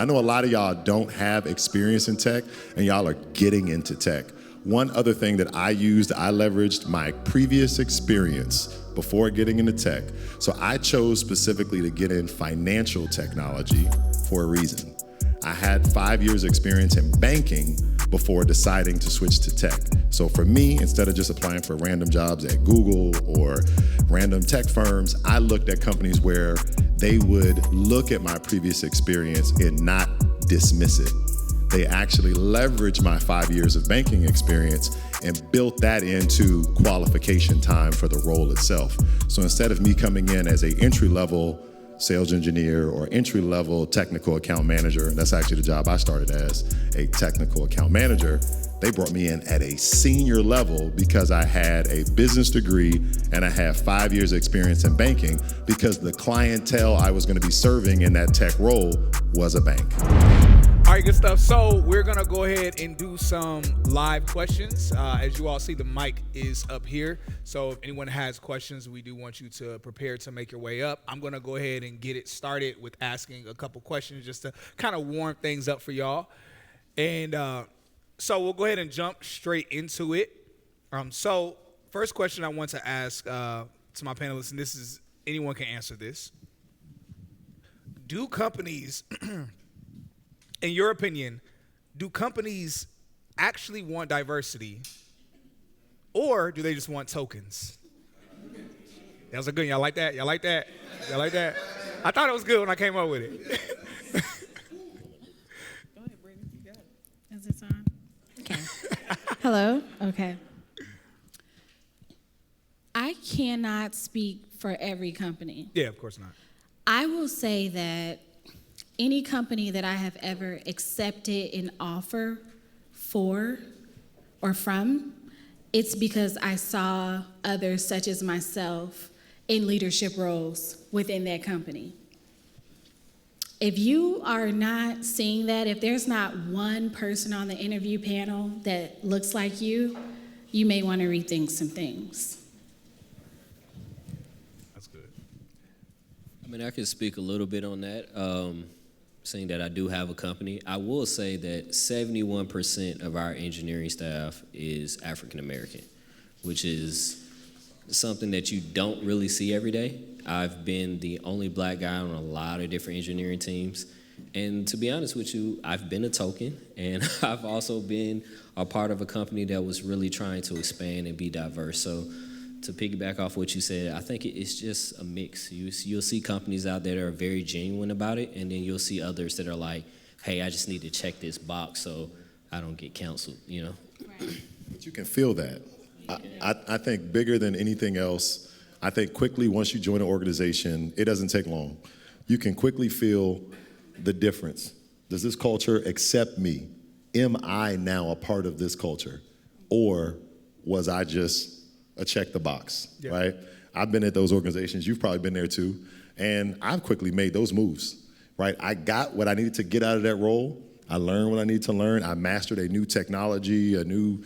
I know a lot of y'all don't have experience in tech, and y'all are getting into tech. One other thing that I leveraged my previous experience before getting into tech. So I chose specifically to get in financial technology for a reason. I had 5 years experience in banking before deciding to switch to tech. So for me, instead of just applying for random jobs at Google or random tech firms, I looked at companies where they would look at my previous experience and not dismiss it. They actually leveraged my 5 years of banking experience and built that into qualification time for the role itself. So instead of me coming in as an entry-level sales engineer or entry-level technical account manager, and that's actually the job I started as, a technical account manager, they brought me in at a senior level because I had a business degree and I had 5 years experience in banking because the clientele I was gonna be serving in that tech role was a bank. All right, good stuff. So we're gonna go ahead and do some live questions. As you all see, the mic is up here. So if anyone has questions, we do want you to prepare to make your way up. I'm gonna go ahead and get it started with asking a couple questions just to kind of warm things up for y'all. And so we'll go ahead and jump straight into it. So first question I want to ask to my panelists, and this is, anyone can answer this. Do companies... In your opinion, do companies actually want diversity, or do they just want tokens? That was a good one. Y'all like that? Y'all like that? Y'all like that? I thought it was good when I came up with it. Go ahead, Brittany. You got it. Is this on? Okay. Hello? Okay. I cannot speak for every company. Yeah, of course not. I will say that any company that I have ever accepted an offer for or from, it's because I saw others such as myself in leadership roles within that company. If you are not seeing that, if there's not one person on the interview panel that looks like you may want to rethink some things. That's good. I mean, I can speak a little bit on that. Saying that I do have a company, I will say that 71% of our engineering staff is African American, which is something that you don't really see every day. I've been the only black guy on a lot of different engineering teams. And to be honest with you, I've been a token, and I've also been a part of a company that was really trying to expand and be diverse. So to piggyback off what you said, I think it's just a mix. You'll see companies out there that are very genuine about it, and then you'll see others that are like, hey, I just need to check this box so I don't get canceled, you know? Right. But you can feel that. I think bigger than anything else, I think quickly once you join an organization, it doesn't take long. You can quickly feel the difference. Does this culture accept me? Am I now a part of this culture? Or was I just a check the box, yeah. Right? I've been at those organizations, you've probably been there too, and I've quickly made those moves, right? I got what I needed to get out of that role. I learned what I needed to learn. I mastered a new technology, a new,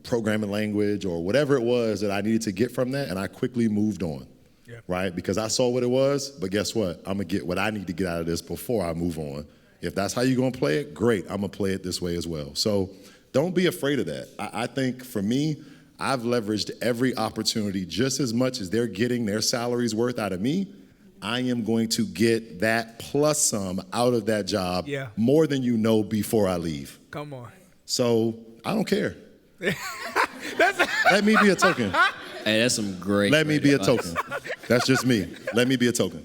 programming language or whatever it was that I needed to get from that, and I quickly moved on, yeah. Right? Because I saw what it was, but guess what? I'm gonna get what I need to get out of this before I move on. If that's how you're gonna play it, great, I'm gonna play it this way as well. So don't be afraid of that. I think for me, I've leveraged every opportunity just as much as they're getting their salaries worth out of me. I am going to get that plus some out of that job, yeah. More than you know before I leave. Come on. So I don't care. Let me be a token. Hey, that's some great. Let me be a token. That's just me. Let me be a token.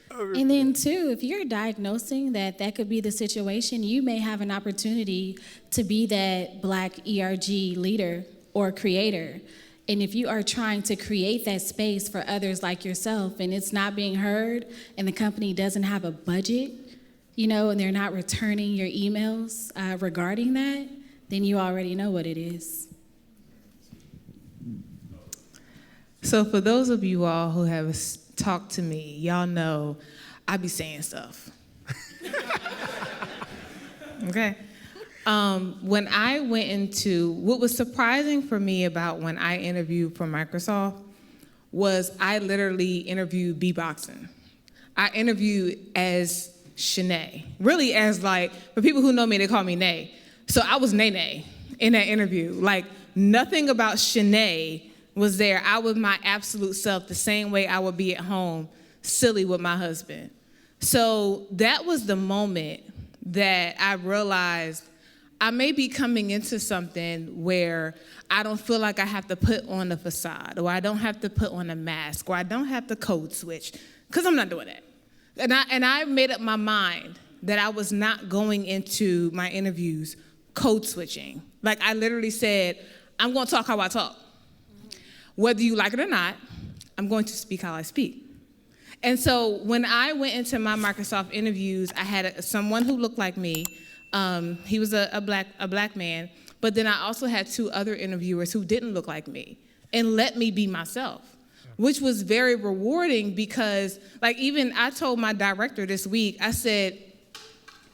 And then too, if you're diagnosing that could be the situation, you may have an opportunity to be that Black ERG leader or creator. And if you are trying to create that space for others like yourself and it's not being heard and the company doesn't have a budget, and they're not returning your emails regarding that, then you already know what it is. So for those of you all who have talked to me, y'all know I be saying stuff. Okay? When I went into, what was surprising for me about when I interviewed for Microsoft was I literally interviewed beatboxing. I interviewed as Shanae. Really, as like, for people who know me, they call me Nay. So I was Nay in that interview. Like, nothing about Shanae was there. I was my absolute self, the same way I would be at home, silly with my husband. So that was the moment that I realized I may be coming into something where I don't feel like I have to put on a facade, or I don't have to put on a mask, or I don't have to code switch, because I'm not doing that. And I made up my mind that I was not going into my interviews code switching. Like, I literally said, I'm going to talk how I talk. Whether you like it or not, I'm going to speak how I speak. And so when I went into my Microsoft interviews, I had someone who looked like me. He was a black man, but then I also had 2 other interviewers who didn't look like me and let me be myself, which was very rewarding because, like, even I told my director this week, I said,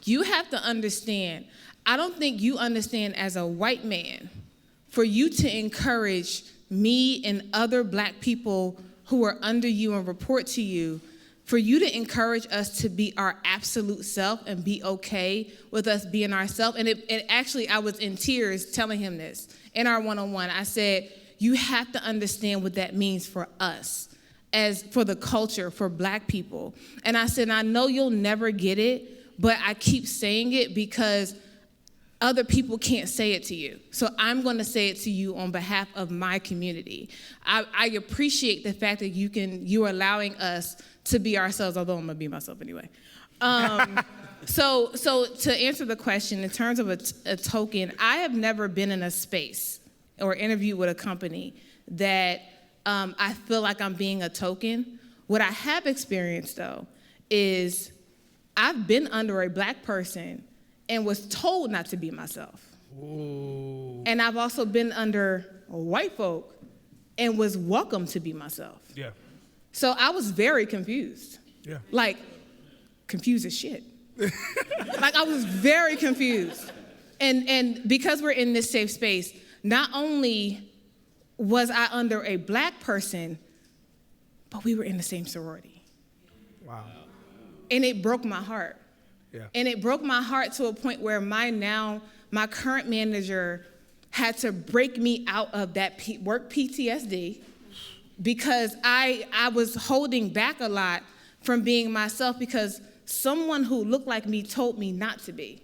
you have to understand, I don't think you understand as a white man, for you to encourage me and other black people who are under you and report to you, for you to encourage us to be our absolute self and be okay with us being ourselves. And it actually, I was in tears telling him this in our one-on-one. I said, you have to understand what that means for us, as for the culture, for black people. And I said, I know you'll never get it, but I keep saying it because other people can't say it to you. So I'm going to say it to you on behalf of my community. I appreciate the fact that you're allowing us to be ourselves, although I'm going to be myself anyway. So to answer the question, in terms of a token, I have never been in a space or interview with a company that I feel like I'm being a token. What I have experienced, though, is I've been under a black person and was told not to be myself. Ooh. And I've also been under white folk and was welcome to be myself. Yeah. So I was very confused. Yeah. Like, confused as shit. Like, I was very confused. And because we're in this safe space, not only was I under a black person, but we were in the same sorority. Wow. And it broke my heart. Yeah. And it broke my heart to a point where my current manager had to break me out of that work PTSD because I was holding back a lot from being myself because someone who looked like me told me not to be.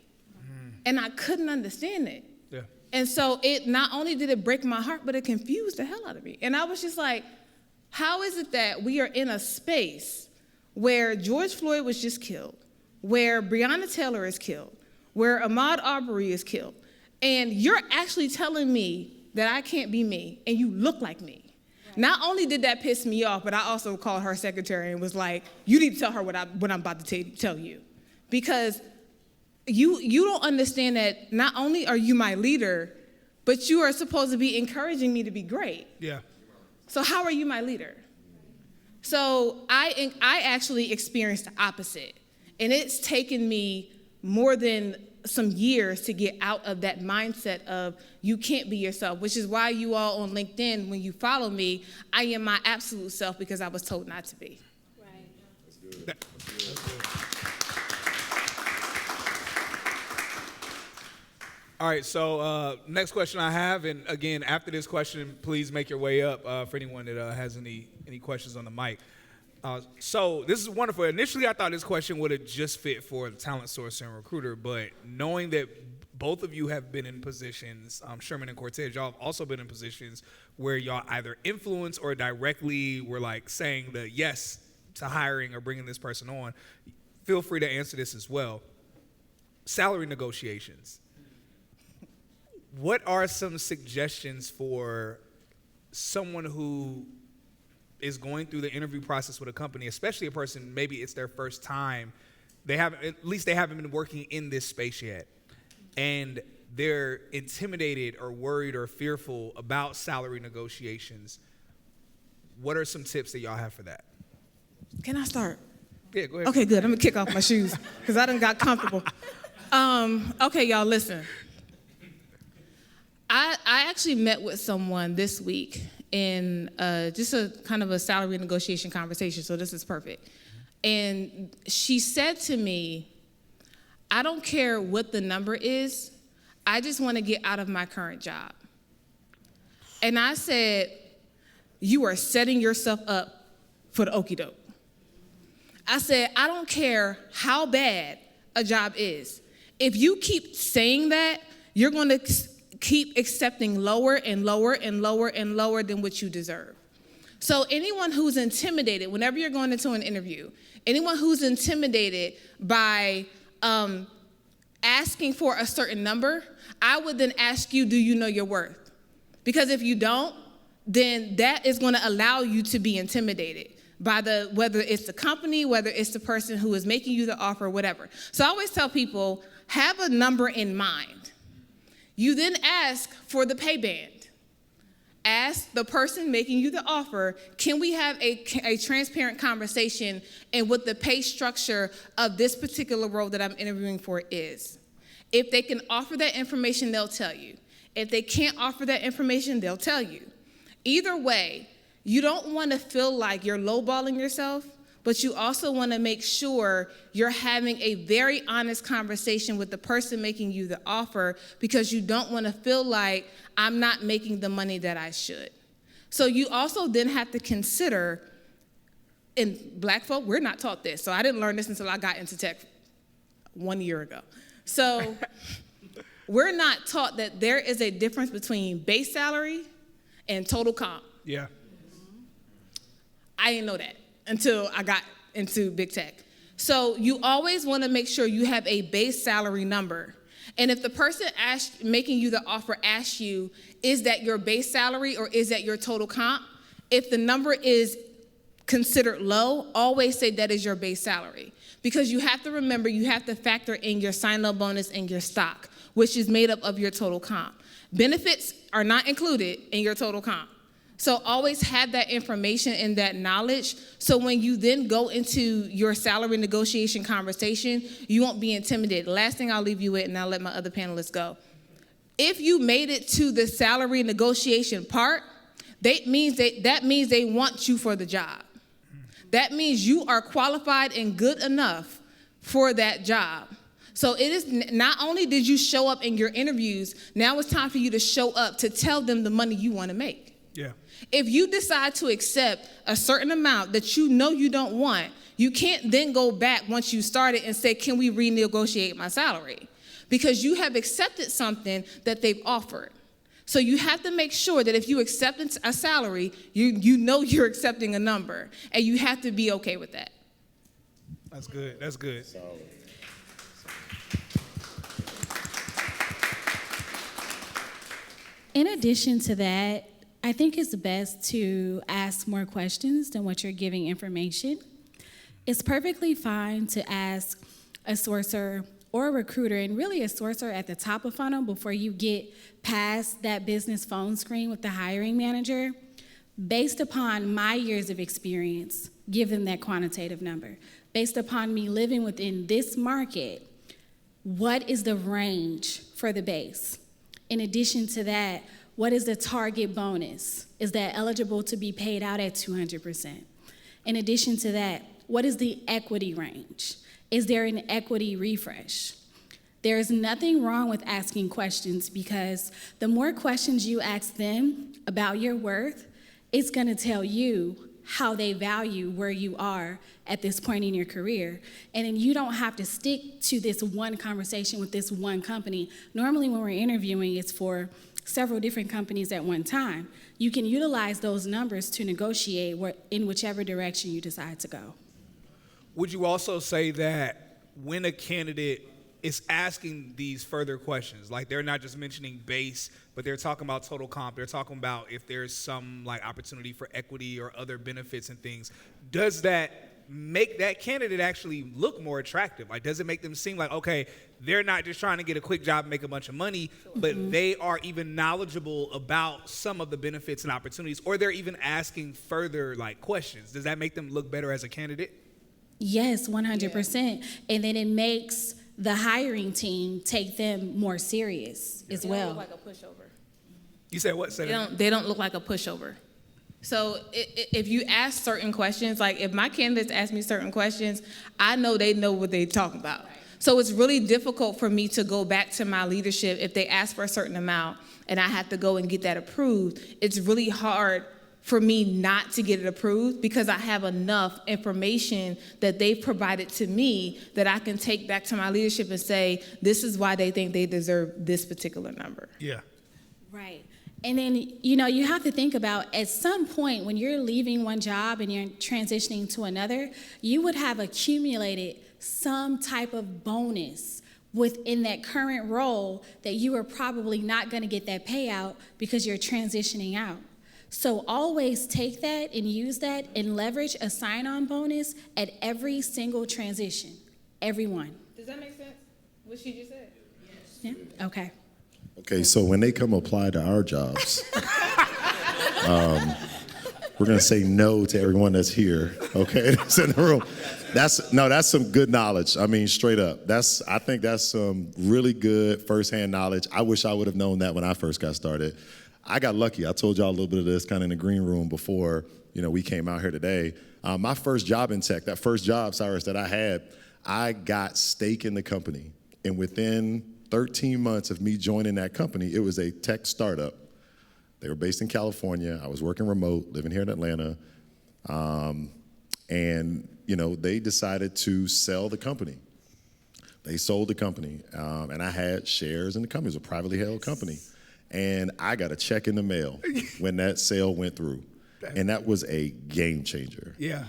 And I couldn't understand it. Yeah. And so it not only did it break my heart, but it confused the hell out of me. And I was just like, how is it that we are in a space where George Floyd was just killed, where Breonna Taylor is killed, where Ahmaud Arbery is killed, and you're actually telling me that I can't be me, and you look like me? Right. Not only did that piss me off, but I also called her secretary and was like, you need to tell her what I'm about to tell you. Because you don't understand that not only are you my leader, but you are supposed to be encouraging me to be great. Yeah. So how are you my leader? So I actually experienced the opposite. And it's taken me more than some years to get out of that mindset of you can't be yourself, which is why you all on LinkedIn, when you follow me, I am my absolute self because I was told not to be. Right. That's good. That's good. All right, so next question I have, and again, after this question, please make your way up for anyone that has any questions on the mic. So this is wonderful. Initially, I thought this question would have just fit for the talent source and recruiter, but knowing that both of you have been in positions, Sherman and Cortez, y'all have also been in positions where y'all either influence or directly were like saying the yes to hiring or bringing this person on. Feel free to answer this as well. Salary negotiations. What are some suggestions for someone who is going through the interview process with a company, especially a person, maybe it's their first time, they haven't been working in this space yet, and they're intimidated or worried or fearful about salary negotiations? What are some tips that y'all have for that? Can I start? Yeah, go ahead. Okay, good. I'm gonna kick off my shoes because I done got comfortable. Okay, y'all, listen. I actually met with someone this week in just a kind of a salary negotiation conversation, so this is perfect. And she said to me, I don't care what the number is, I just want to get out of my current job. And I said, you are setting yourself up for the okie doke. I said, I don't care how bad a job is. If you keep saying that, you're going to keep accepting lower and lower and lower and lower than what you deserve. So anyone who's intimidated, whenever you're going into an interview, anyone who's intimidated by asking for a certain number, I would then ask you, do you know your worth? Because if you don't, then that is going to allow you to be intimidated by whether it's the company, whether it's the person who is making you the offer, whatever. So I always tell people, have a number in mind. You then ask for the pay band. Ask the person making you the offer, can we have a transparent conversation in what the pay structure of this particular role that I'm interviewing for is? If they can offer that information, they'll tell you. If they can't offer that information, they'll tell you. Either way, you don't want to feel like you're lowballing yourself, but you also want to make sure you're having a very honest conversation with the person making you the offer, because you don't want to feel like I'm not making the money that I should. So you also then have to consider, and black folk, we're not taught this, so I didn't learn this until I got into tech 1 year ago. So we're not taught that there is a difference between base salary and total comp. Yeah. I didn't know that until I got into big tech. So you always want to make sure you have a base salary number. And if the person making you the offer asks you, is that your base salary or is that your total comp? If the number is considered low, always say that is your base salary. Because you have to remember, you have to factor in your sign-on bonus and your stock, which is made up of your total comp. Benefits are not included in your total comp. So always have that information and that knowledge, so when you then go into your salary negotiation conversation, you won't be intimidated. Last thing I'll leave you with, and I'll let my other panelists go. If you made it to the salary negotiation part, that means they want you for the job. That means you are qualified and good enough for that job. So it is not only did you show up in your interviews, now it's time for you to show up to tell them the money you want to make. Yeah. If you decide to accept a certain amount that you know you don't want, you can't then go back once you started and say, can we renegotiate my salary? Because you have accepted something that they've offered. So you have to make sure that if you accept a salary, you know you're accepting a number, and you have to be okay with that. That's good. That's good. In addition to that, I think it's best to ask more questions than what you're giving information. It's perfectly fine to ask a sourcer or a recruiter, and really a sourcer at the top of funnel before you get past that business phone screen with the hiring manager. Based upon my years of experience, give them that quantitative number. Based upon me living within this market, what is the range for the base? In addition to that, what is the target bonus? Is that eligible to be paid out at 200%? In addition to that, what is the equity range? Is there an equity refresh? There is nothing wrong with asking questions, because the more questions you ask them about your worth, it's going to tell you how they value where you are at this point in your career. And then you don't have to stick to this one conversation with this one company. Normally when we're interviewing, it's for several different companies at one time. You can utilize those numbers to negotiate in whichever direction you decide to go. Would you also say that when a candidate is asking these further questions, like they're not just mentioning base, but they're talking about total comp, they're talking about if there's some like opportunity for equity or other benefits and things, does that make that candidate actually look more attractive? Like, does it make them seem like, okay, they're not just trying to get a quick job and make a bunch of money, but they are even knowledgeable about some of the benefits and opportunities, or they're even asking further like questions? Does that make them look better as a candidate? Yes, 100%. And then it makes the hiring team take them more serious as well. They don't look like a pushover. You said what? They don't look like a pushover. So if you ask certain questions, like if my candidates ask me certain questions, I know they know what they're talking about. Right. So it's really difficult for me to go back to my leadership if they ask for a certain amount and I have to go and get that approved. It's really hard for me not to get it approved because I have enough information that they've provided to me that I can take back to my leadership and say, this is why they think they deserve this particular number. Yeah. Right. And then, you have to think about at some point when you're leaving one job and you're transitioning to another, you would have accumulated some type of bonus within that current role that you are probably not going to get that payout because you're transitioning out. So always take that and use that and leverage a sign-on bonus at every single transition, every one. Does that make sense, what she just said? Yes. Yeah? Okay. Okay, so when they come apply to our jobs, we're gonna say no to everyone that's here, okay, that's in the room. That's some good knowledge. I mean, straight up. I think that's some really good firsthand knowledge. I wish I would have known that when I first got started. I got lucky. I told y'all a little bit of this kind of in the green room before, we came out here today. My first job in tech, that first job, Cyrus, that I had, I got stake in the company. And within 13 months of me joining that company, it was a tech startup. They were based in California. I was working remote, living here in Atlanta. And they decided to sell the company. They sold the company. And I had shares in the company. It was a privately held company. And I got a check in the mail when that sale went through. And that was a game changer. Yeah.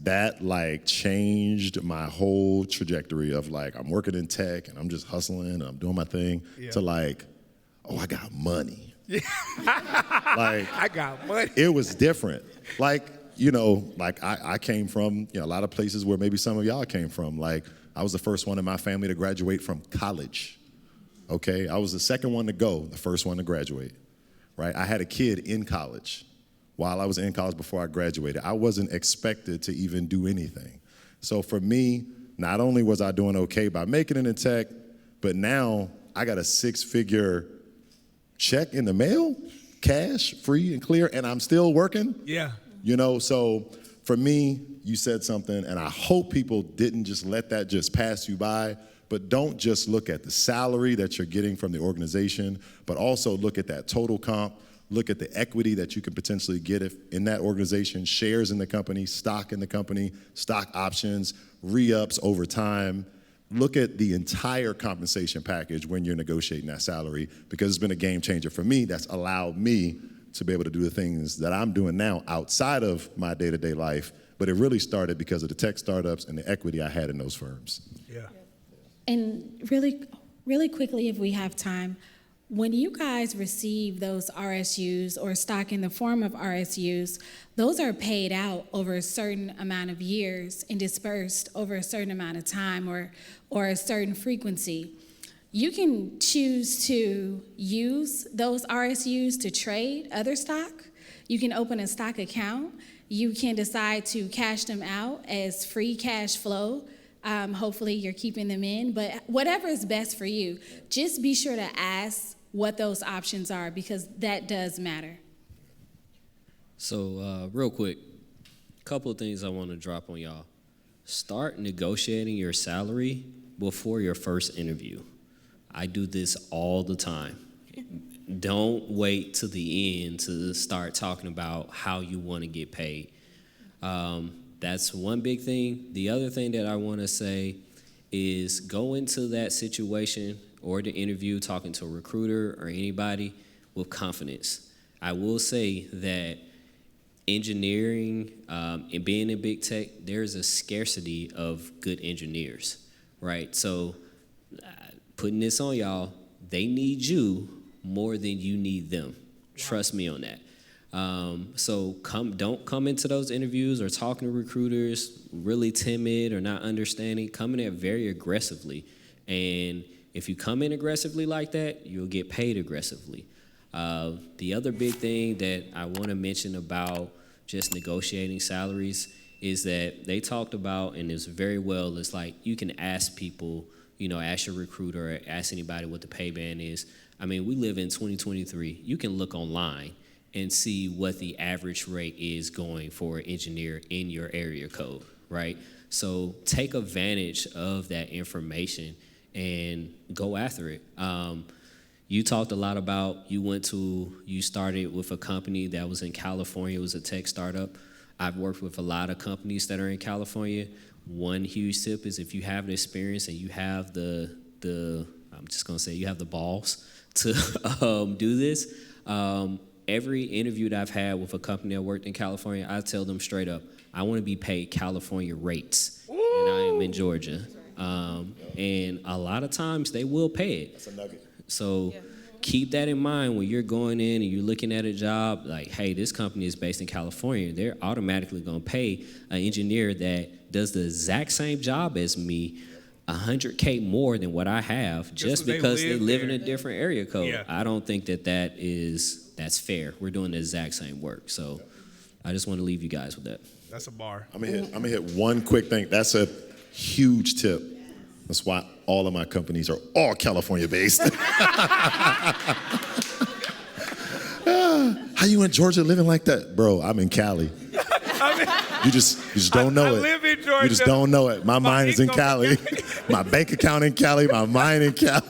That changed my whole trajectory of I'm working in tech and I'm just hustling and I'm doing my thing to I got money. Yeah. I got money. It was different. I came from a lot of places where maybe some of y'all came from. I was the first one in my family to graduate from college. Okay, I was the second one to go, the first one to graduate, right? I had a kid in college while I was in college before I graduated. I wasn't expected to even do anything. So for me, not only was I doing okay by making it in tech, but now I got a 6-figure check in the mail, cash, free and clear, and I'm still working. Yeah. So for me, you said something, and I hope people didn't just let that just pass you by. But don't just look at the salary that you're getting from the organization, but also look at that total comp, look at the equity that you can potentially get in that organization, shares in the company, stock options, re-ups over time. Look at the entire compensation package when you're negotiating that salary, because it's been a game changer for me that's allowed me to be able to do the things that I'm doing now outside of my day-to-day life. But it really started because of the tech startups and the equity I had in those firms. Yeah. And really quickly, if we have time, when you guys receive those RSUs or stock in the form of RSUs, those are paid out over a certain amount of years and dispersed over a certain amount of time or a certain frequency. You can choose to use those RSUs to trade other stock. You can open a stock account. You can decide to cash them out as free cash flow. Hopefully you're keeping them in, but whatever is best for you, just be sure to ask what those options are, because that does matter. So real quick, a couple of things I want to drop on y'all. Start negotiating your salary before your first interview. I do this all the time. Don't wait to the end to start talking about how you want to get paid. That's one big thing. The other thing that I want to say is go into that situation or the interview talking to a recruiter or anybody with confidence. I will say that engineering and being in big tech, there's a scarcity of good engineers, right? So putting this on y'all, they need you more than you need them. Trust me on that. So don't come into those interviews or talking to recruiters really timid or not understanding. Come in there very aggressively. And if you come in aggressively like that, you'll get paid aggressively. The other big thing that I want to mention about just negotiating salaries is that they talked about, and it's very well, it's like you can ask people, ask your recruiter or ask anybody what the pay band is. I mean, we live in 2023. You can look online and see what the average rate is going for an engineer in your area code, right? So take advantage of that information and go after it. You talked a lot about you started with a company that was in California. It was a tech startup. I've worked with a lot of companies that are in California. One huge tip is if you have the experience and you have I'm just gonna say you have the balls to do this. Every interview that I've had with a company that worked in California, I tell them straight up, I want to be paid California rates, and I am in Georgia. And a lot of times they will pay it. That's a nugget. So keep that in mind when you're going in and you're looking at a job like, hey, this company is based in California. They're automatically going to pay an engineer that does the exact same job as me $100K more than what I have just because they live in a different area code. Yeah. I don't think that's fair. We're doing the exact same work. So I just want to leave you guys with that. That's a bar. I'm gonna hit one quick thing. That's a huge tip. That's why all of my companies are all California based. How you in Georgia living like that? Bro, I'm in Cali. You just don't know it. I live in Georgia. You just don't know it. My mind is in Cali. My bank account in Cali. My mind in Cali.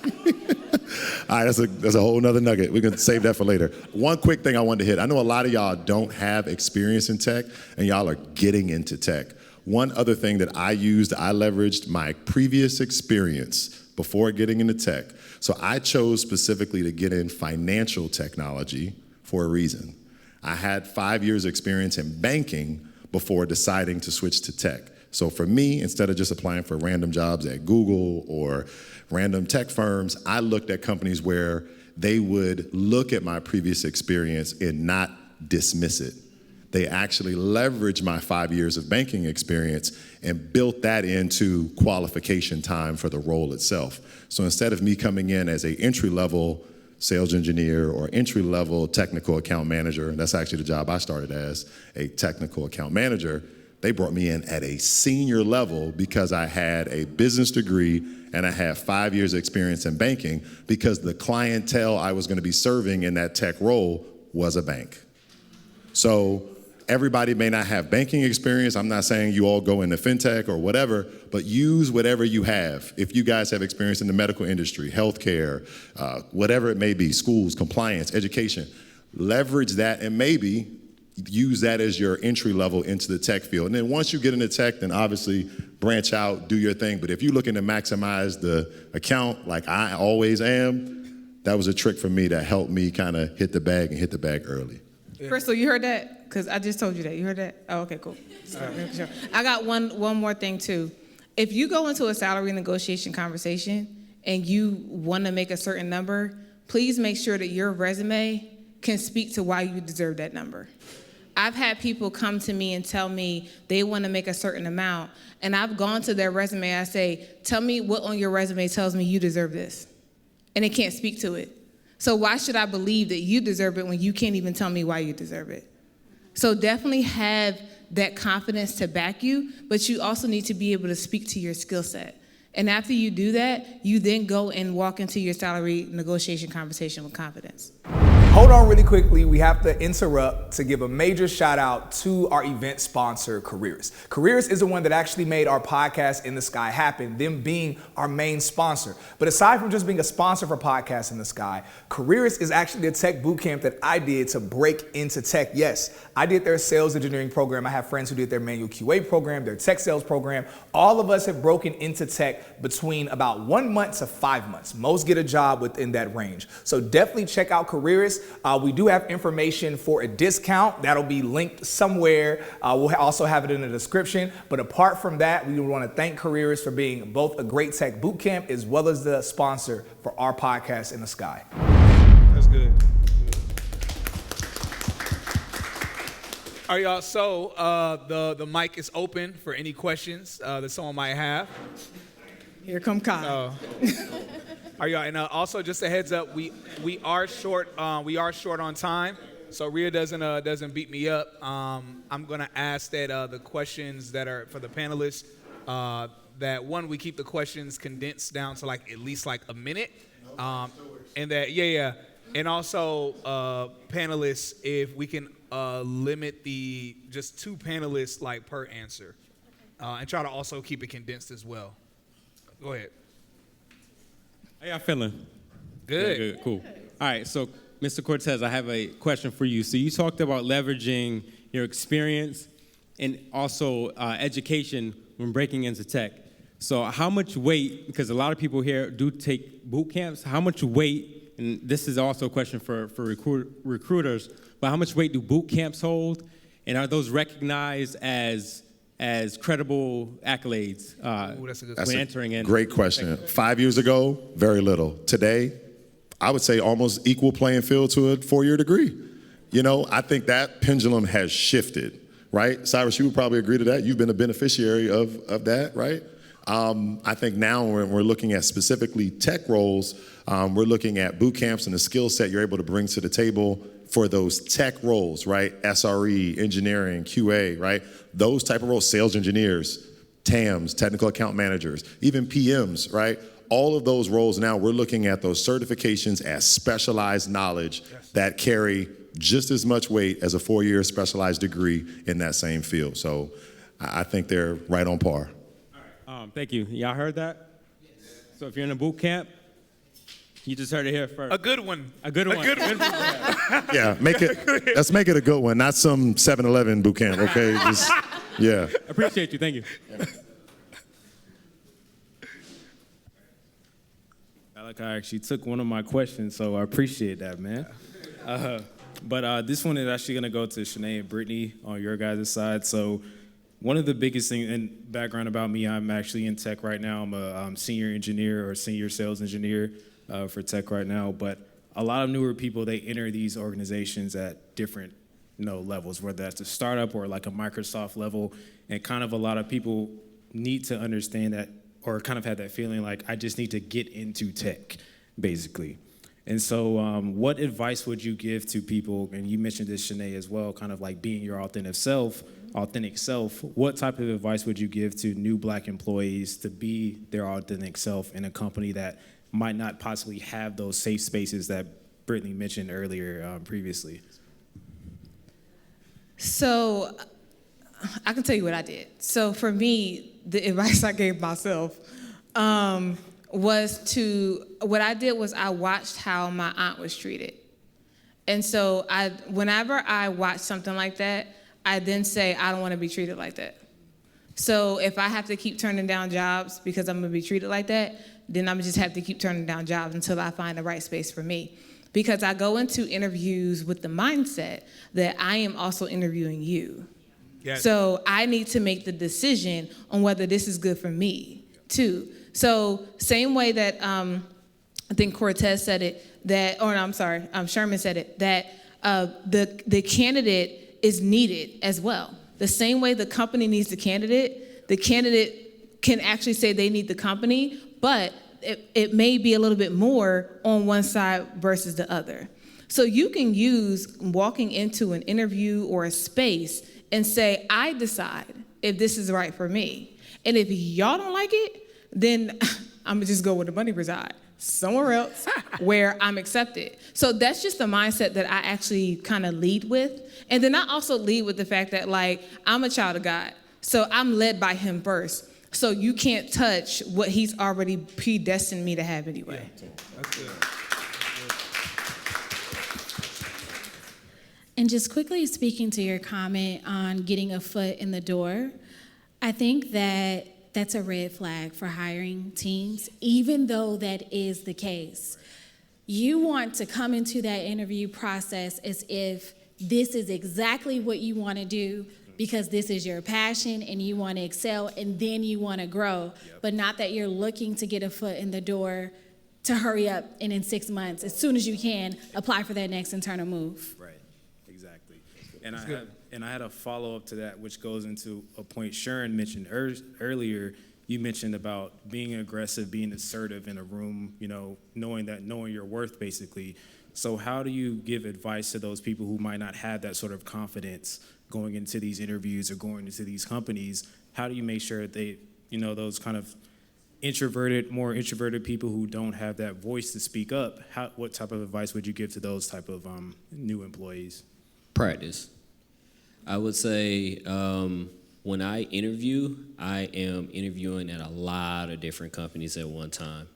All right, that's a whole nother nugget. We can save that for later. One quick thing I wanted to hit. I know a lot of y'all don't have experience in tech, and y'all are getting into tech. One other thing that I leveraged my previous experience before getting into tech. So I chose specifically to get in financial technology for a reason. I had 5 years experience in banking before deciding to switch to tech. So for me, instead of just applying for random jobs at Google or random tech firms, I looked at companies where they would look at my previous experience and not dismiss it. They actually leveraged my 5 years of banking experience and built that into qualification time for the role itself. So instead of me coming in as an entry-level sales engineer or entry-level technical account manager, and that's actually the job I started as, a technical account manager, they brought me in at a senior level because I had a business degree and I had 5 years experience in banking because the clientele I was gonna be serving in that tech role was a bank. So everybody may not have banking experience. I'm not saying you all go into fintech or whatever, but use whatever you have. If you guys have experience in the medical industry, healthcare, whatever it may be, schools, compliance, education, leverage that and maybe use that as your entry level into the tech field. And then once you get into tech, then obviously branch out, do your thing. But if you're looking to maximize the account like I always am, that was a trick for me that helped me kind of hit the bag and hit the bag early. Yeah. Crystal, you heard that? Because I just told you that. You heard that? Oh, okay, cool. Sure. I got one more thing, too. If you go into a salary negotiation conversation and you want to make a certain number, please make sure that your resume can speak to why you deserve that number. I've had people come to me and tell me they want to make a certain amount, and I've gone to their resume. I say, tell me what on your resume tells me you deserve this. And they can't speak to it. So why should I believe that you deserve it when you can't even tell me why you deserve it? So definitely have that confidence to back you, but you also need to be able to speak to your skill set. And after you do that, you then go and walk into your salary negotiation conversation with confidence. Hold on really quickly. We have to interrupt to give a major shout out to our event sponsor, Careerist. Careerist is the one that actually made our podcast In the Sky happen, them being our main sponsor. But aside from just being a sponsor for Podcast In the Sky, Careerist is actually the tech bootcamp that I did to break into tech. Yes, I did their sales engineering program. I have friends who did their manual QA program, their tech sales program. All of us have broken into tech between about 1 month to 5 months. Most get a job within that range. So definitely check out Careerist. We do have information for a discount that'll be linked somewhere. We'll also have it in the description. But apart from that, we want to thank Careerist for being both a great tech bootcamp as well as the sponsor for our podcast In the Sky. That's good. All right, y'all. So the mic is open for any questions that someone might have. Here come Kyle. Are y'all? And also, just a heads up, we are short on time, so Rhea doesn't beat me up. I'm gonna ask that the questions that are for the panelists, that one, we keep the questions condensed down to like at least like a minute, and that and also panelists, if we can limit just 2 panelists like per answer. and try to also keep it condensed as well. Go ahead. How y'all feeling? Good. Good, cool. All right, so Mr. Cortez, I have a question for you. So you talked about leveraging your experience and also education when breaking into tech. So how much weight, because a lot of people here do take boot camps, how much weight, and this is also a question for recruiters, but how much weight do boot camps hold? And are those recognized as credible accolades That's a good when entering in? Great question. 5 years ago, very little. Today, I would say almost equal playing field to a 4-year degree. You know, I think that pendulum has shifted, right? Cyrus, you would probably agree to that. You've been a beneficiary of that, right? I think now when we're looking at specifically tech roles, we're looking at boot camps and the skill set you're able to bring to the table for those tech roles, right? SRE, engineering, QA, right? Those type of roles, sales engineers, TAMs, technical account managers, even PMs, right? All of those roles now, we're looking at those certifications as specialized knowledge that carry just as much weight as a 4-year specialized degree in that same field. So I think they're right on par. Thank you. Y'all heard that? Yes. So if you're in a boot camp, you just heard it here first. A good one. A good one. A good one. Yeah, let's make it a good one, not some 7-Eleven boot camp, okay? Just, yeah. Appreciate you. Thank you. Like I actually took one of my questions, so I appreciate that, man. But this one is actually going to go to Shanae and Brittany on your guys' side. So one of the biggest things, and background about me, I'm actually in tech right now. I'm a senior engineer or senior sales engineer for tech right now. But a lot of newer people, they enter these organizations at different levels, whether that's a startup or like a Microsoft level. And kind of a lot of people need to understand that, or kind of have that feeling like, I just need to get into tech, basically. And so what advice would you give to people, and you mentioned this, Shanae, as well, kind of like being your authentic self, what type of advice would you give to new Black employees to be their authentic self in a company that might not possibly have those safe spaces that Brittany mentioned earlier previously? So I can tell you what I did. So for me, the advice I gave myself what I did was I watched how my aunt was treated. And so whenever I watch something like that, I then say, I don't want to be treated like that. So if I have to keep turning down jobs because I'm going to be treated like that, then I'm just have to keep turning down jobs until I find the right space for me. Because I go into interviews with the mindset that I am also interviewing you. Yes. So I need to make the decision on whether this is good for me, too. So same way that I think Cortez said it, Sherman said it, that the candidate is needed as well. The same way the company needs the candidate can actually say they need the company, but it may be a little bit more on one side versus the other. So you can use walking into an interview or a space and say, I decide if this is right for me. And if y'all don't like it, then I'm gonna just go where the money reside, somewhere else where I'm accepted. So that's just the mindset that I actually kind of lead with. And then I also lead with the fact that, like, I'm a child of God. So I'm led by him first. So you can't touch what he's already predestined me to have anyway. Yeah. That's good. And just quickly speaking to your comment on getting a foot in the door, I think that that's a red flag for hiring teams, even though that is the case. You want to come into that interview process as if this is exactly what you want to do because this is your passion and you want to excel and then you want to grow, but not that you're looking to get a foot in the door to hurry up and in 6 months, as soon as you can, apply for that next internal move. Right, exactly. And I had a follow-up to that, which goes into a point Sharon mentioned earlier. You mentioned about being aggressive, being assertive in a room, knowing your worth, basically. So how do you give advice to those people who might not have that sort of confidence going into these interviews or going into these companies? How do you make sure they, those kind of more introverted people who don't have that voice to speak up, what type of advice would you give to those type of new employees? Practice. I would say when I interview, I am interviewing at a lot of different companies at one time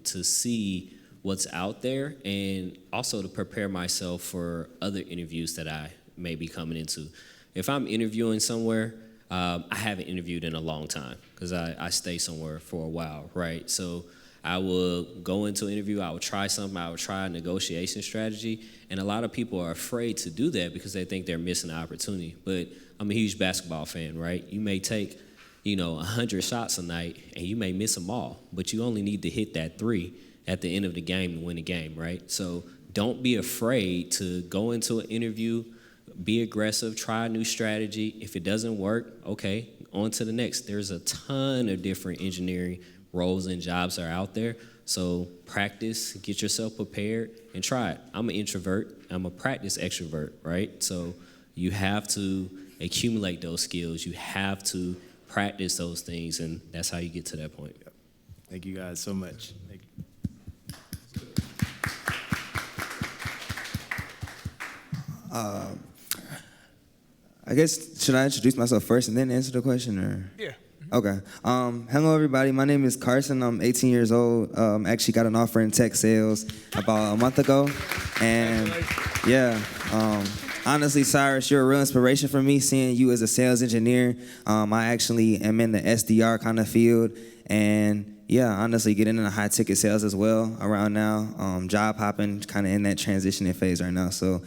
to see what's out there and also to prepare myself for other interviews that I may be coming into. If I'm interviewing somewhere, I haven't interviewed in a long time because I stay somewhere for a while, right? So I will go into an interview, I will try something, I will try a negotiation strategy, and a lot of people are afraid to do that because they think they're missing an opportunity. But I'm a huge basketball fan, right? You may take, 100 shots a night, and you may miss them all, but you only need to hit that 3 at the end of the game to win the game, right? So don't be afraid to go into an interview, be aggressive, try a new strategy. If it doesn't work, okay, on to the next. There's a ton of different engineering roles and jobs are out there. So practice, get yourself prepared, and try it. I'm an introvert. I'm a practice extrovert, right? So you have to accumulate those skills. You have to practice those things, and that's how you get to that point. Thank you guys so much. Thank you. I guess, should I introduce myself first and then answer the question, or? Yeah. Okay. Hello, everybody. My name is Carson. I'm 18 years old. Actually got an offer in tech sales about a month ago. And yeah, honestly, Cyrus, you're a real inspiration for me, seeing you as a sales engineer. I actually am in the SDR kind of field. And yeah, honestly, getting into high ticket sales as well around now. Job hopping, kind of in that transitioning phase right now. So,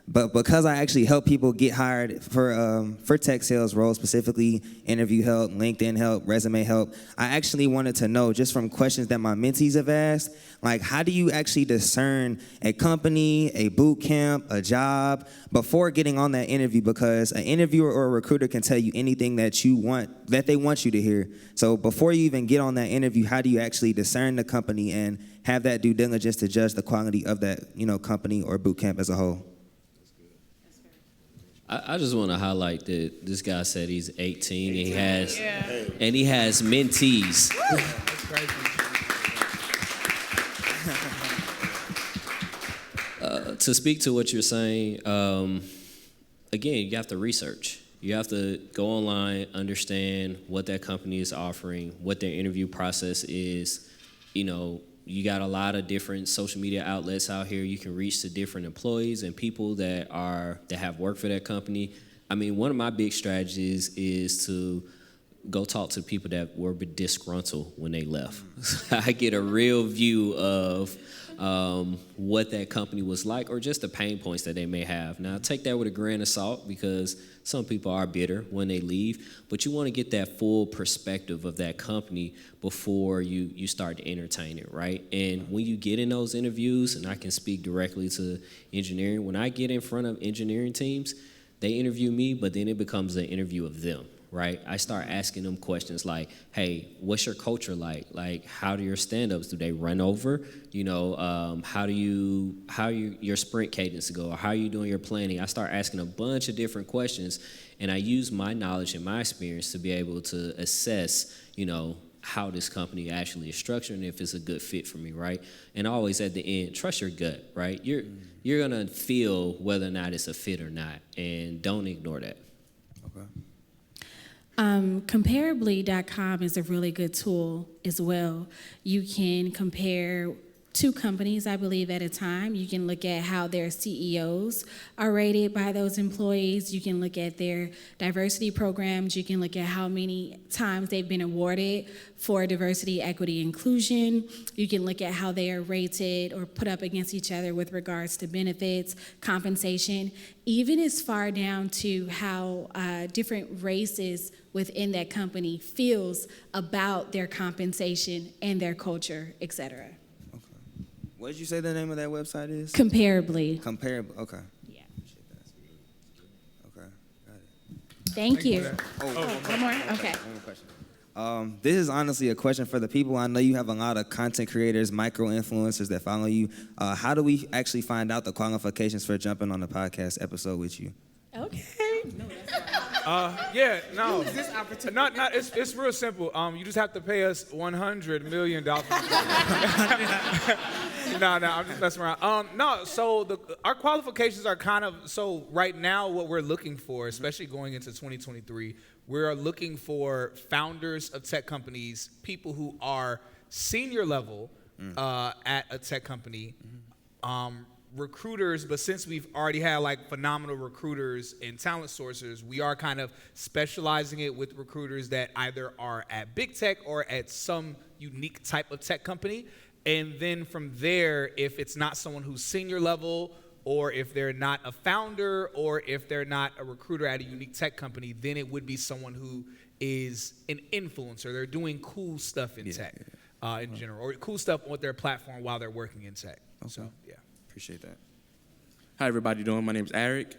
but because I actually help people get hired for tech sales roles, specifically interview help, LinkedIn help, resume help, I actually wanted to know, just from questions that my mentees have asked, like, how do you actually discern a company, a boot camp, a job before getting on that interview? Because an interviewer or a recruiter can tell you anything that they want you to hear. So before you even get on that interview, how do you actually discern the company and have that due diligence to judge the quality of that, company or boot camp as a whole? I just want to highlight that this guy said he's 18 and he has mentees. To speak to what you're saying, again, you have to research. You have to go online, understand what that company is offering, what their interview process is. You got a lot of different social media outlets out here. You can reach to different employees and people that have worked for that company. I mean, one of my big strategies is to go talk to people that were disgruntled when they left. I get a real view of what that company was like, or just the pain points that they may have. Now, take that with a grain of salt, because some people are bitter when they leave, but you want to get that full perspective of that company before you start to entertain it, right? And when you get in those interviews, and I can speak directly to engineering, when I get in front of engineering teams, they interview me, but then it becomes an interview of them, right? I start asking them questions like, hey, what's your culture like? Like, how do your stand-ups, do they run over? How your sprint cadence go? Or how are you doing your planning? I start asking a bunch of different questions, and I use my knowledge and my experience to be able to assess, how this company actually is structured and if it's a good fit for me, right? And always at the end, trust your gut, right? You're gonna feel whether or not it's a fit or not, and don't ignore that. Okay. Comparably.com is a really good tool as well. You can compare 2 companies, I believe, at a time. You can look at how their CEOs are rated by those employees. You can look at their diversity programs. You can look at how many times they've been awarded for diversity, equity, inclusion. You can look at how they are rated or put up against each other with regards to benefits, compensation, even as far down to how different races within that company feels about their compensation and their culture, et cetera. What did you say the name of that website is? Comparably. Comparable. Okay. Yeah. Okay. Got it. Thank you. One more? Okay. One more question. This is honestly a question for the people. I know you have a lot of content creators, micro influencers that follow you. How do we actually find out the qualifications for jumping on the podcast episode with you? Okay. Yeah, no. It's real simple. You just have to pay us $100 million. No, I'm just messing around. So our qualifications are kind of, so right now what we're looking for, especially going into 2023, we're looking for founders of tech companies, people who are senior level at a tech company, recruiters, but since we've already had like phenomenal recruiters and talent sourcers, we are kind of specializing it with recruiters that either are at big tech or at some unique type of tech company. And then from there, if it's not someone who's senior level, or if they're not a founder, or if they're not a recruiter at a unique tech company, then it would be someone who is an influencer. They're doing cool stuff in tech in general, or cool stuff on their platform while they're working in tech. Okay. So, yeah. Appreciate that. How everybody doing? My name's Eric.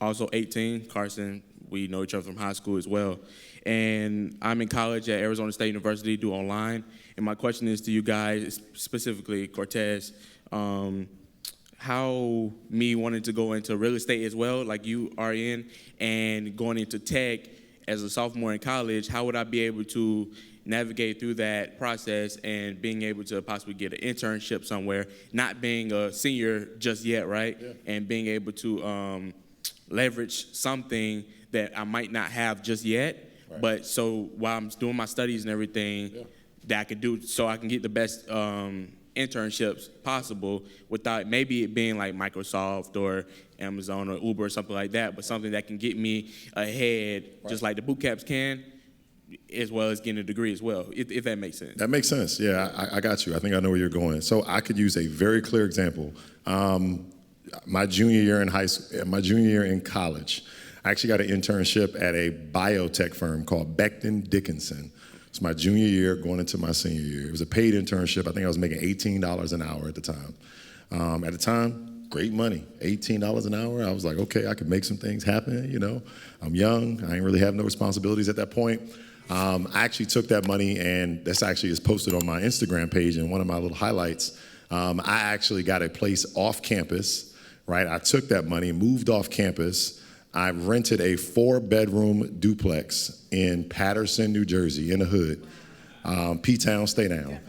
Also 18. Carson, we know each other from high school as well. And I'm in college at Arizona State University, do online. And my question is to you guys, specifically Cortez, how me wanting to go into real estate as well, like you are in, and going into tech as a sophomore in college, how would I be able to navigate through that process and being able to possibly get an internship somewhere, not being a senior just yet, right? Yeah. And being able to leverage something that I might not have just yet, right. But so while I'm doing my studies and everything, that I can do so I can get the best internships possible without maybe it being like Microsoft or Amazon or Uber or something like that, but something that can get me ahead, right. Just like the Bootcamps can, as well as getting a degree as well, if that makes sense. That makes sense. Yeah, I got you. I think I know where you're going. So I could use a very clear example. My junior year in college, I actually got an internship at a biotech firm called Becton Dickinson. It's my junior year going into my senior year. It was a paid internship. I think I was making $18 an hour at the time. At the time, great money, $18 an hour. I was like, okay, I could make some things happen, you know. I'm young. I ain't really have no responsibilities at that point. I actually took that money, and this actually is posted on my Instagram page in one of my little highlights. I actually got a place off campus, right? I took that money, moved off campus. I rented a 4-bedroom duplex in Patterson, New Jersey, in the hood. P-Town, stay down.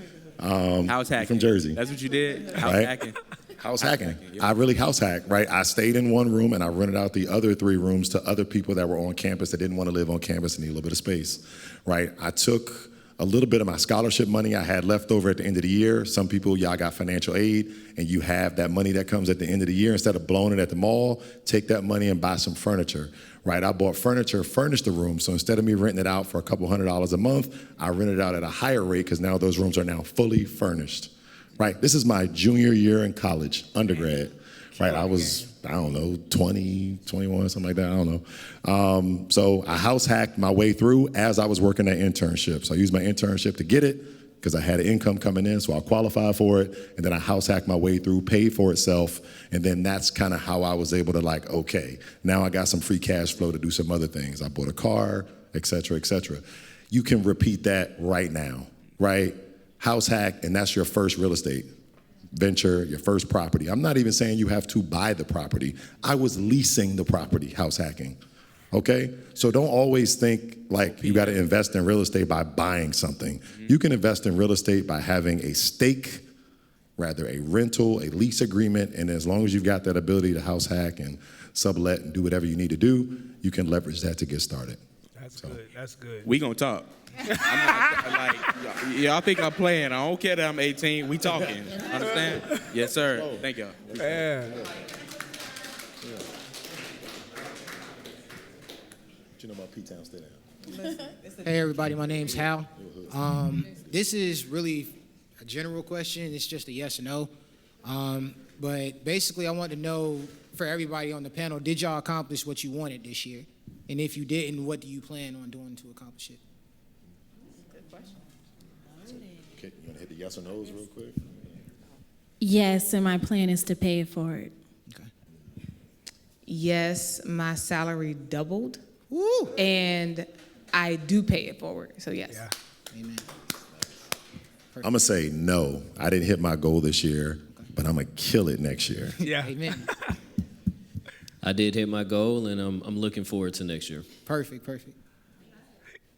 House hacking. From Jersey. That's what you did? House hacking. House hacking. Yep. I really house hacked, right? I stayed in one room and I rented out the other 3 rooms to other people that were on campus that didn't want to live on campus and need a little bit of space, right? I took a little bit of my scholarship money I had left over at the end of the year. Some people, y'all got financial aid and you have that money that comes at the end of the year. Instead of blowing it at the mall, take that money and buy some furniture, right? I bought furniture, furnished the room. So instead of me renting it out for a couple $100s a month, I rented it out at a higher rate because now those rooms are now fully furnished. Right, this is my junior year in college, undergrad, right? I was, I don't know, 20, 21, something like that, I don't know. So I house hacked my way through as I was working that internship. So I used my internship to get it because I had an income coming in, so I qualified for it. And then I house hacked my way through, paid for itself. And then that's kind of how I was able to like, okay, now I got some free cash flow to do some other things. I bought a car, et cetera, et cetera. You can repeat that right now, right? House hack, and that's your first real estate venture, your first property. I'm not even saying you have to buy the property. I was leasing the property, house hacking, okay? So don't always think like you gotta invest in real estate by buying something. Mm-hmm. You can invest in real estate by having a stake, rather a rental, a lease agreement, and as long as you've got that ability to house hack and sublet and do whatever you need to do, you can leverage that to get started. That's good, that's good. We gonna talk. I'm not, like, y'all think I'm playing. I don't care that I'm 18. We talking. Understand? Yes, sir. Thank y'all. Yeah. What you know about P-Town? Stay down. Hey, everybody. My name's Hal. This is really a general question. It's just a yes or no. But basically, I want to know, for everybody on the panel, did y'all accomplish what you wanted this year? And if you didn't, what do you plan on doing to accomplish it? Okay, you want to hit the yes or no's real quick? Yes, and my plan is to pay it forward. Okay. Yes, my salary doubled. Woo! And I do pay it forward, so yes. Yeah. Amen. I'm going to say no. I didn't hit my goal this year, but I'm going to kill it next year. Yeah. Amen. I did hit my goal, and I'm looking forward to next year. Perfect.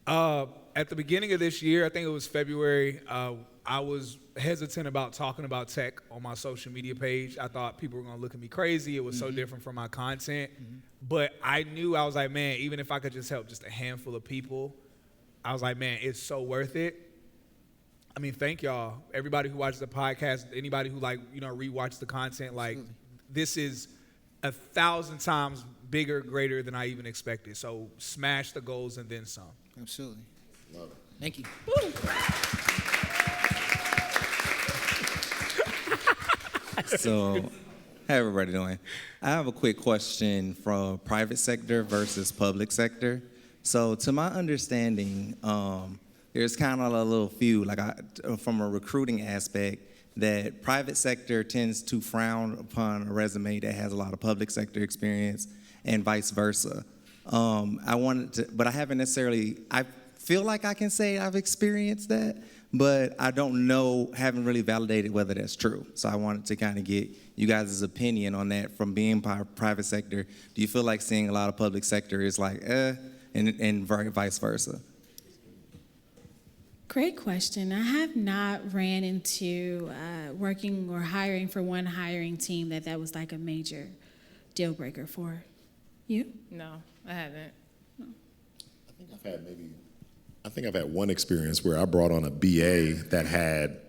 At the beginning of this year, I think it was February, I was hesitant about talking about tech on my social media page. I thought people were going to look at me crazy. It was so different from my content. But I knew, I was like, man, even if I could just help just a handful of people, I was like, man, it's so worth it. I mean, thank y'all. Everybody who watches the podcast, anybody who rewatches the content, this is 1,000 times bigger, greater than I even expected. So smash the goals and then some. Absolutely. Love it. Thank you. So, how everybody doing? I have a quick question from private sector versus public sector. So, to my understanding, there's kind of a little few, from a recruiting aspect, that private sector tends to frown upon a resume that has a lot of public sector experience, and vice versa. But I haven't necessarily. I feel like I can say I've experienced that, but I don't know, haven't really validated whether that's true. So I wanted to kind of get you guys' opinion on that from being private sector. Do you feel like seeing a lot of public sector is and vice versa? Great question. I have not ran into working or hiring for one hiring team that was like a major deal breaker for. You? No, I haven't. No. I think I've had one experience where I brought on a BA that had,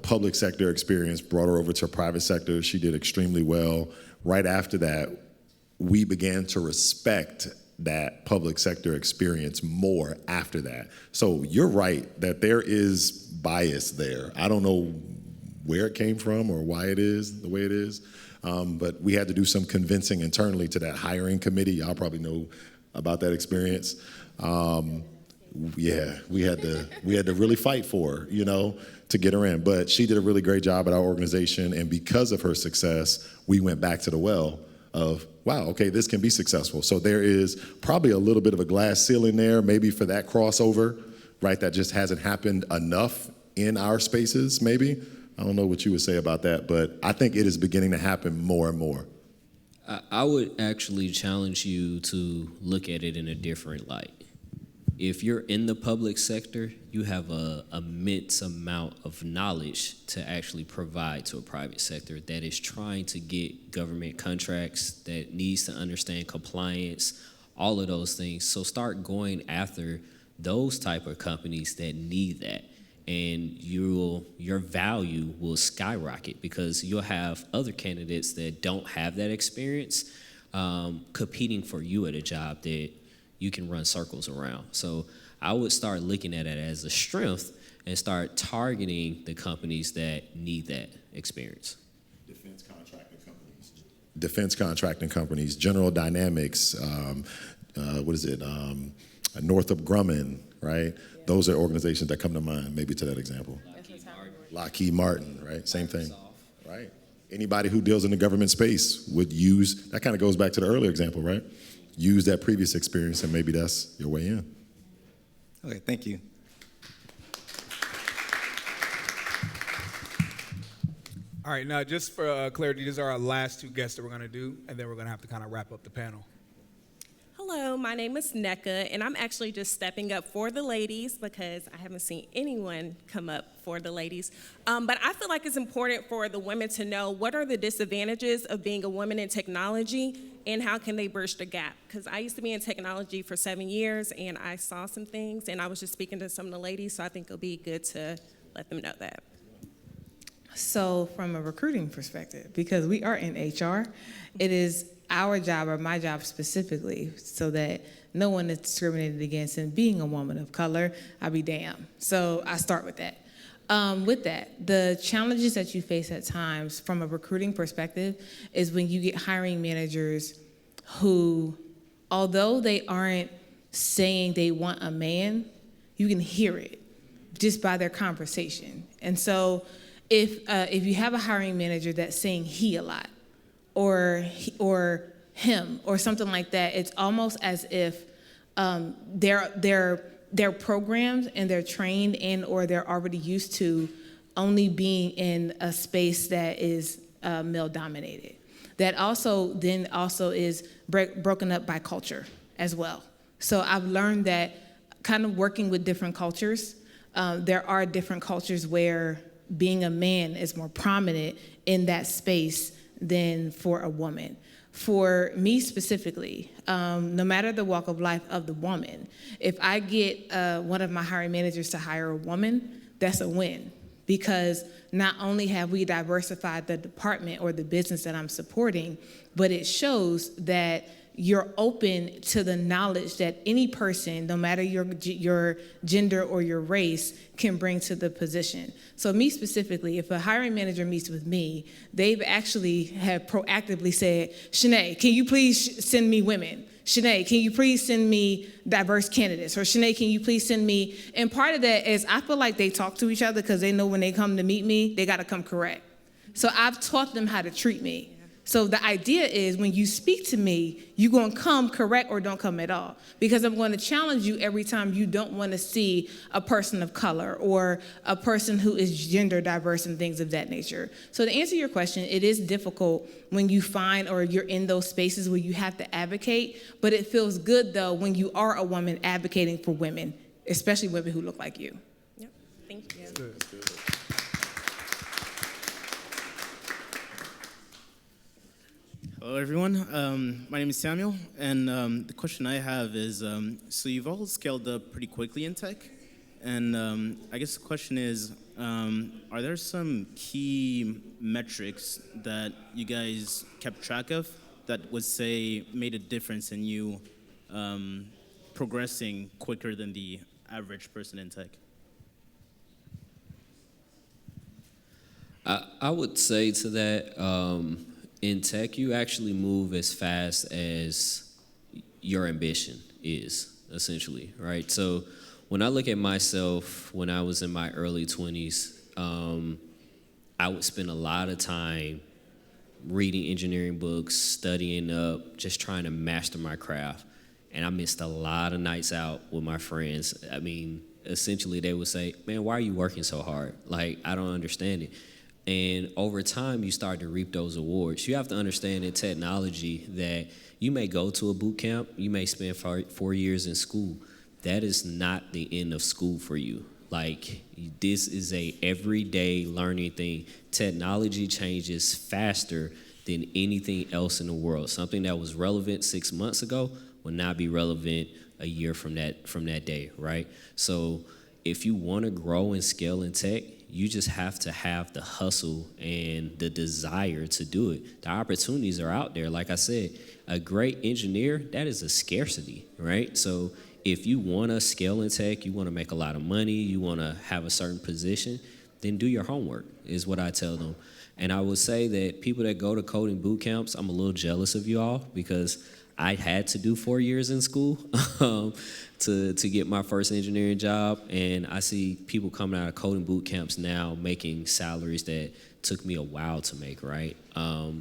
public sector experience, brought her over to private sector. She did extremely well. Right after that, we began to respect that public sector experience more after that. So you're right that there is bias there. I don't know where it came from or why it is the way it is, but we had to do some convincing internally to that hiring committee. Y'all probably know about that experience. Yeah, we had to really fight for her, to get her in. But she did a really great job at our organization, and because of her success, we went back to the well of, wow, okay, this can be successful. So there is probably a little bit of a glass ceiling there, maybe for that crossover, right? That just hasn't happened enough in our spaces, maybe. I don't know what you would say about that, but I think it is beginning to happen more and more. I would actually challenge you to look at it in a different light. If you're in the public sector, you have an immense amount of knowledge to actually provide to a private sector that is trying to get government contracts, that needs to understand compliance, all of those things. So start going after those type of companies that need that, and your value will skyrocket because you'll have other candidates that don't have that experience competing for you at a job that you can run circles around. So I would start looking at it as a strength and start targeting the companies that need that experience. Defense contracting companies, General Dynamics, Northrop Grumman, right? Those are organizations that come to mind, maybe to that example. Lockheed Martin, right? Same thing, right? Anybody who deals in the government space would use, that kind of goes back to the earlier example, right? Use that previous experience, and maybe that's your way in. Okay, thank you. All right, now just for clarity, these are our last two guests that we're going to do, and then we're going to have to kind of wrap up the panel. Hello, my name is NECA, and I'm actually just stepping up for the ladies because I haven't seen anyone come up for the ladies. But I feel like it's important for the women to know what are the disadvantages of being a woman in technology and how can they bridge the gap. Because I used to be in technology for 7 years, and I saw some things, and I was just speaking to some of the ladies, so I think it'll be good to let them know that. So from a recruiting perspective, because we are in HR, it is our job, or my job specifically, so that no one is discriminated against. And being a woman of color, I'll be damned. So I start with that. The challenges that you face at times from a recruiting perspective is when you get hiring managers who, although they aren't saying they want a man, you can hear it just by their conversation. And so if you have a hiring manager that's saying he a lot, or him, or something like that, it's almost as if they're programmed and they're trained in, or they're already used to only being in a space that is male-dominated. that also is broken up by culture as well. So I've learned that kind of working with different cultures, there are different cultures where being a man is more prominent in that space than for a woman. For me specifically, no matter the walk of life of the woman, if I get one of my hiring managers to hire a woman, that's a win, because not only have we diversified the department or the business that I'm supporting, but it shows that you're open to the knowledge that any person, no matter your gender or your race, can bring to the position. So me specifically, if a hiring manager meets with me, they've actually have proactively said, Shanae, can you please send me women? Shanae, can you please send me diverse candidates? Or Shanae, can you please send me? And part of that is I feel like they talk to each other because they know when they come to meet me, they got to come correct. So I've taught them how to treat me. So the idea is when you speak to me, you're going to come correct or don't come at all. Because I'm going to challenge you every time you don't want to see a person of color or a person who is gender diverse and things of that nature. So to answer your question, it is difficult when you find or you're in those spaces where you have to advocate. But it feels good, though, when you are a woman advocating for women, especially women who look like you. Yep. Thank you. That's good. That's good. Hello, everyone. My name is Samuel, and the question I have is, so you've all scaled up pretty quickly in tech, and I guess the question is, are there some key metrics that you guys kept track of that would say made a difference in you progressing quicker than the average person in tech? I would say to that, in tech, you actually move as fast as your ambition is, essentially, right? So when I look at myself when I was in my early 20s, I would spend a lot of time reading engineering books, studying up, just trying to master my craft. And I missed a lot of nights out with my friends. I mean, essentially they would say, man, why are you working so hard? Like, I don't understand it. And over time, you start to reap those awards. You have to understand in technology that you may go to a boot camp, you may spend 4 years in school. That is not the end of school for you. Like, this is a everyday learning thing. Technology changes faster than anything else in the world. Something that was relevant 6 months ago will not be relevant a year from that day, right? So if you want to grow and scale in tech, you just have to have the hustle and the desire to do it. The opportunities are out there. Like I said, a great engineer, that is a scarcity, right? So if you want to scale in tech, you want to make a lot of money, you want to have a certain position, then do your homework, is what I tell them. And I would say that people that go to coding boot camps, I'm a little jealous of you all because I had to do 4 years in school to get my first engineering job, and I see people coming out of coding boot camps now making salaries that took me a while to make, right?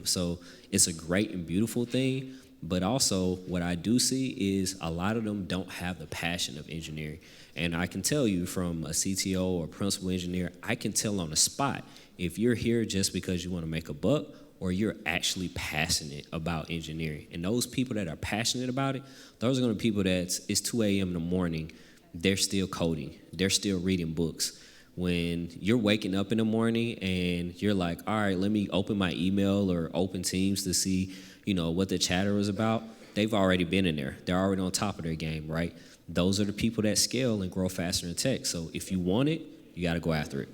So it's a great and beautiful thing, but also what I do see is a lot of them don't have the passion of engineering. And I can tell you from a CTO or principal engineer, I can tell on the spot if you're here just because you want to make a buck or you're actually passionate about engineering. And those people that are passionate about it, those are going to be people that it's 2 a.m. in the morning, they're still coding, they're still reading books. When you're waking up in the morning and you're like, all right, let me open my email or open Teams to see, what the chatter is about, they've already been in there. They're already on top of their game, right? Those are the people that scale and grow faster in tech. So if you want it, you got to go after it.